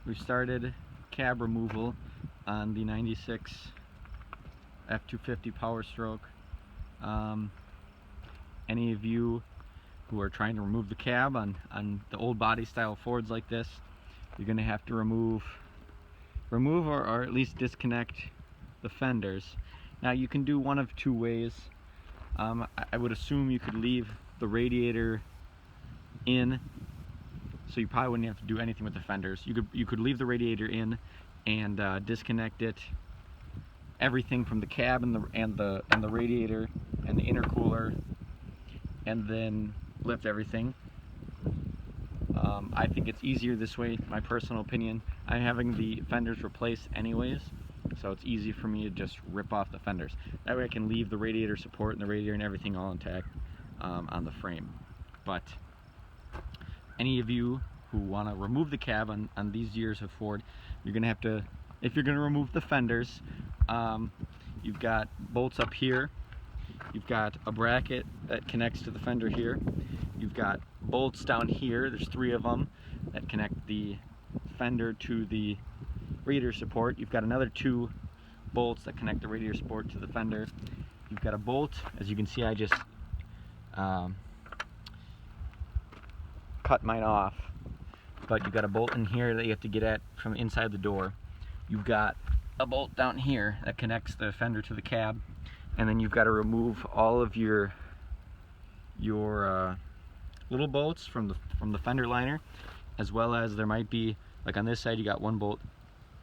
We've started cab removal on the 96 F250 Powerstroke. Any of you who are trying to remove the cab on the old body style Fords like this, you're going to have to remove or at least disconnect the fenders. Now you can do one of two ways. I would assume you could leave the radiator in, so you probably wouldn't have to do anything with the fenders. You could leave the radiator in and disconnect it, everything from the cab and the radiator and the intercooler, and then lift everything. I think it's easier this way, my personal opinion. I'm having the fenders replaced anyways, so it's easy for me to just rip off the fenders. That way I can leave the radiator support and the radiator and everything all intact on the frame. But any of you who want to remove the cab on these years of Ford, you're going to have to, if you're going to remove the fenders, you've got bolts up here, you've got a bracket that connects to the fender here, you've got bolts down here, there's 3 of them that connect the fender to the radiator support. You've got another 2 bolts that connect the radiator support to the fender. You've got a bolt, as you can see I just cut mine off, but you've got a bolt in here that you have to get at from inside the door. You've got a bolt down here that connects the fender to the cab, and then you've got to remove all of your little bolts from the fender liner, as well as there might be, like on this side you got 1 bolt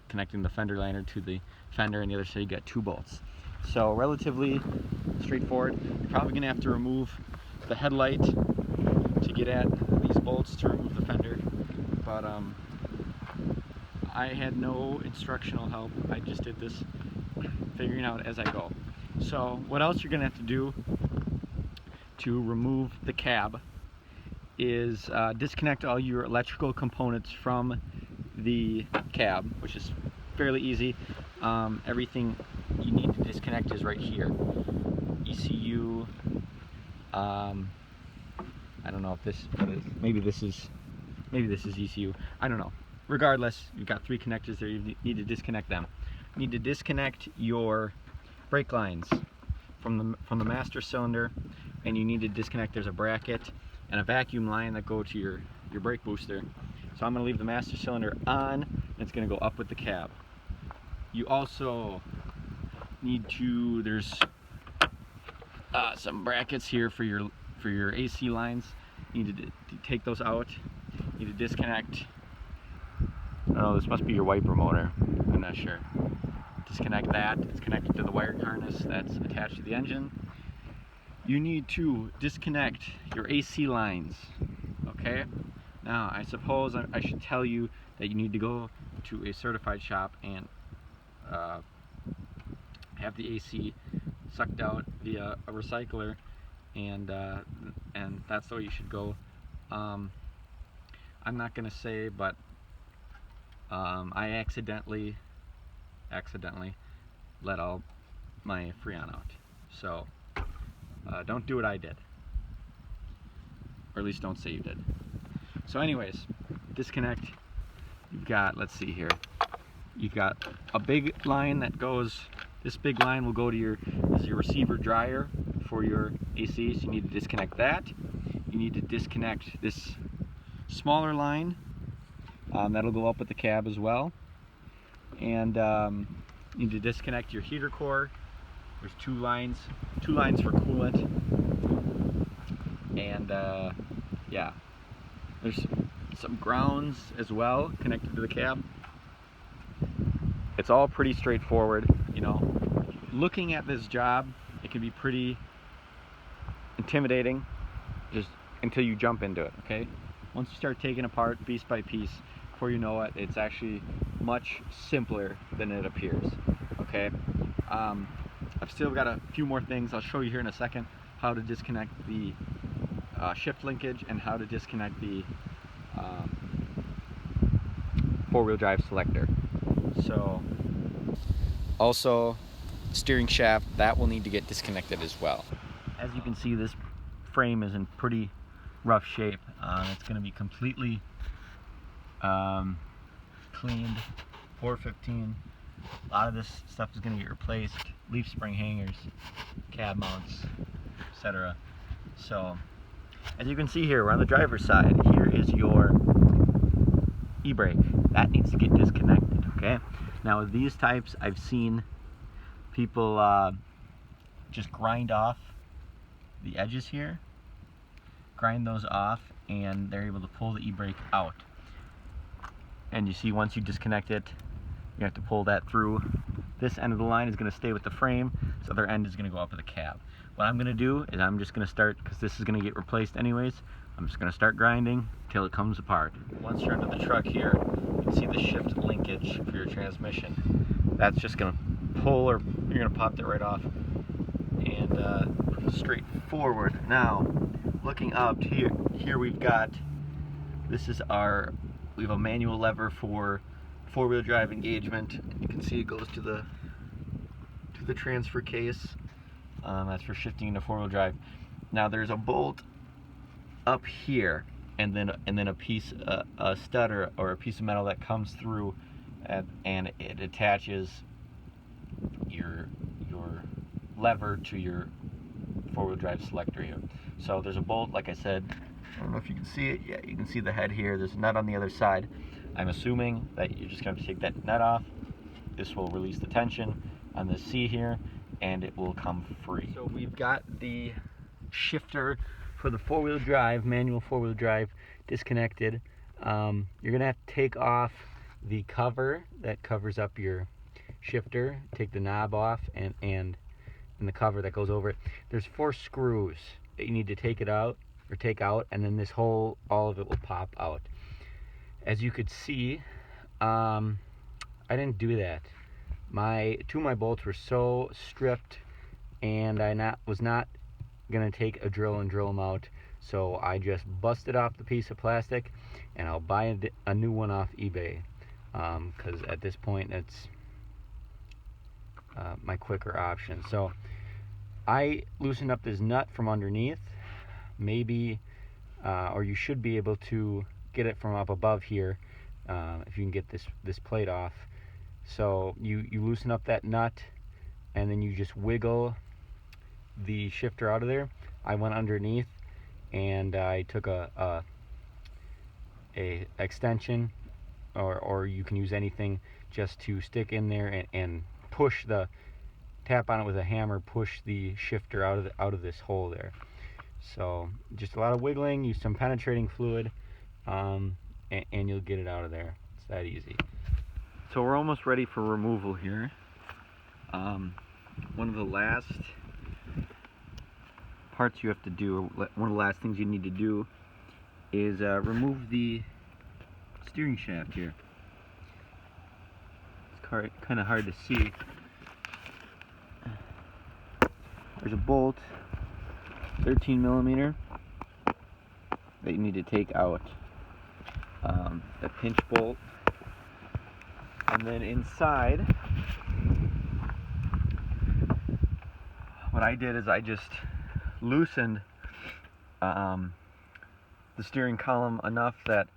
connecting the fender liner to the fender, and the other side you got 2 bolts. So relatively straightforward. You're probably going to have to remove the headlight to get at these bolts to remove the fender, but I had no instructional help. I just did this figuring out as I go. So what else you're going to have to do to remove the cab is disconnect all your electrical components from the cab, which is fairly easy. Everything you need to disconnect is right here. ECU, I don't know if this, maybe this is ECU, I don't know. Regardless, you've got 3 connectors there. You need to disconnect them. You need to disconnect your brake lines from the master cylinder, and you need to disconnect, there's a bracket and a vacuum line that go to your brake booster. So I'm going to leave the master cylinder on, and it's going to go up with the cab. You also need to, there's some brackets here for your AC lines. You need to take those out. You need to disconnect, I don't know, this must be your wiper motor, I'm not sure. Disconnect that. It's connected to the wiring harness that's attached to the engine. You need to disconnect your AC lines, okay? Now, I suppose I should tell you that you need to go to a certified shop and have the AC sucked out via a recycler, and that's the way you should go. I'm not gonna say, but I accidentally let all my Freon out. So don't do what I did, or at least don't say you did. So anyways, disconnect. You've got, let's see here, you've got a big line that goes, this big line will go to your receiver dryer for your AC, so you need to disconnect that. You need to disconnect this smaller line, that'll go up with the cab as well. And you need to disconnect your heater core. There's 2 lines for coolant, and yeah, there's some grounds as well connected to the cab. It's all pretty straightforward, you know. Looking at this job, it can be pretty intimidating just until you jump into it, okay? Once you start taking apart piece by piece, before you know it, it's actually much simpler than it appears, okay? I've still got a few more things I'll show you here in a second, how to disconnect the shift linkage and how to disconnect the 4-wheel drive selector. So also steering shaft, that will need to get disconnected as well. As you can see, this frame is in pretty rough shape. It's going to be completely cleaned. 415. A lot of this stuff is going to get replaced. Leaf spring hangers, cab mounts, etc. So, as you can see here, we're on the driver's side. Here is your e-brake. That needs to get disconnected, okay? Now with these types, I've seen people just grind off the edges here, grind those off, and they're able to pull the e-brake out. And you see, once you disconnect it, you have to pull that through. This end of the line is going to stay with the frame, this other end is going to go up with the cab. What I'm going to do is I'm just going to start, because this is going to get replaced anyways, I'm just going to start grinding till it comes apart. Once you're under the truck here, you can see the shift linkage for your transmission. That's just going to pull, or you're going to pop that right off and straight forward. Now, looking up here we've got, this is our, we have a manual lever for four-wheel drive engagement. You can see it goes to the transfer case. That's for shifting into four-wheel drive. Now there's a bolt up here, and then a piece, a stud or a piece of metal that comes through, and it attaches your lever to your four-wheel drive selector here. So there's a bolt, like I said. I don't know if you can see it. Yeah, you can see the head here. There's a nut on the other side. I'm assuming that you're just going to take that nut off. This will release the tension on the C here, and it will come free. So we've got the shifter for the four-wheel drive, manual four-wheel drive, disconnected. You're going to have to take off the cover that covers up your shifter, take the knob off, and the cover that goes over it. There's 4 screws that you need to take out, and then this whole, all of it will pop out. As you could see, I didn't do that. Two of my bolts were so stripped, and I was not gonna take a drill and drill them out, so I just busted off the piece of plastic, and I'll buy a new one off eBay, because at this point it's my quicker option. So I loosened up this nut from underneath, maybe, or you should be able to get it from up above here, if you can get this plate off. So you loosen up that nut, and then you just wiggle the shifter out of there. I went underneath, and I took a extension, or you can use anything just to stick in there and push tap on it with a hammer, push the shifter out of this hole there. So just a lot of wiggling, use some penetrating fluid, and you'll get it out of there. It's that easy. So we're almost ready for removal here. One of the last parts you have to do, one of the last things you need to do, is remove the steering shaft here. It's kind of hard to see. There's a bolt, 13 millimeter, that you need to take out. A pinch bolt, and then inside, what I did is I just loosened the steering column enough that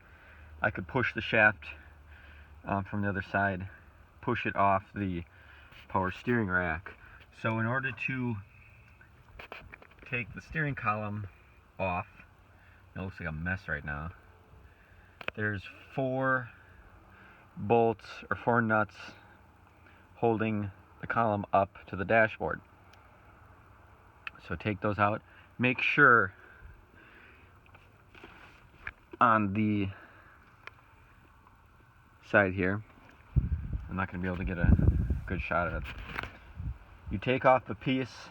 I could push the shaft from the other side, push it off the power steering rack. So in order to take the steering column off, it looks like a mess right now. There's 4 bolts or 4 nuts holding the column up to the dashboard. So take those out. Make sure on the side here, I'm not going to be able to get a good shot of it. You take off the piece.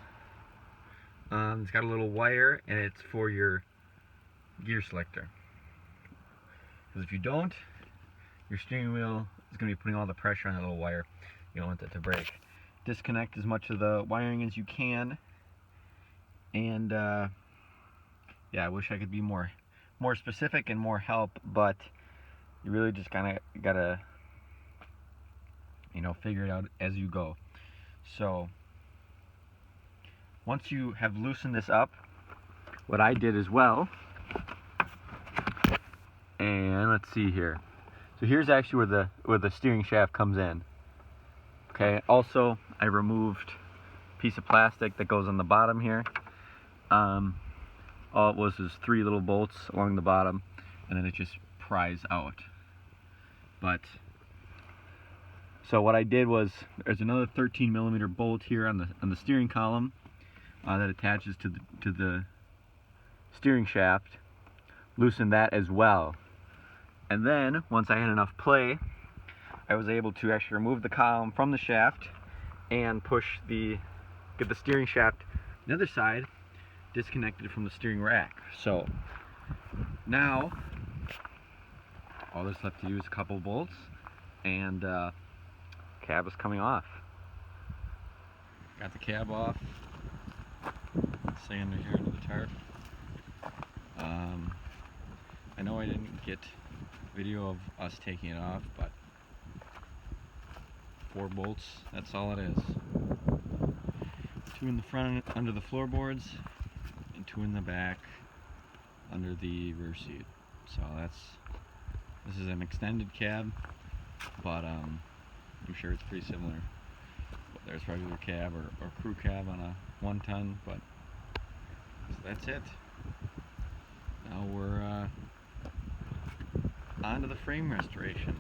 It's got a little wire, and it's for your gear selector. Because if you don't, your steering wheel is going to be putting all the pressure on that little wire. You don't want that to break. Disconnect as much of the wiring as you can. And yeah, I wish I could be more specific and more help, but you really just kind of gotta, figure it out as you go. So once you have loosened this up, what I did as well, and let's see here. So here's actually where the steering shaft comes in. Okay. Also, I removed a piece of plastic that goes on the bottom here. All it was 3 little bolts along the bottom, and then it just pries out. But so what I did was, there's another 13mm bolt here on the steering column that attaches to the steering shaft. Loosen that as well, and then once I had enough play, I was able to actually remove the column from the shaft and get the steering shaft on the other side disconnected from the steering rack. So now all there's left to do is a couple bolts, and cab is coming off. Got the cab off. Stay under here under the tarp. I know I didn't get video of us taking it off, but 4 bolts, that's all it is. 2 in the front under the floorboards, and 2 in the back under the rear seat. So this is an extended cab, but I'm sure it's pretty similar. But there's regular cab or crew cab on a 1-ton, but so that's it. Now we're on to the frame restoration.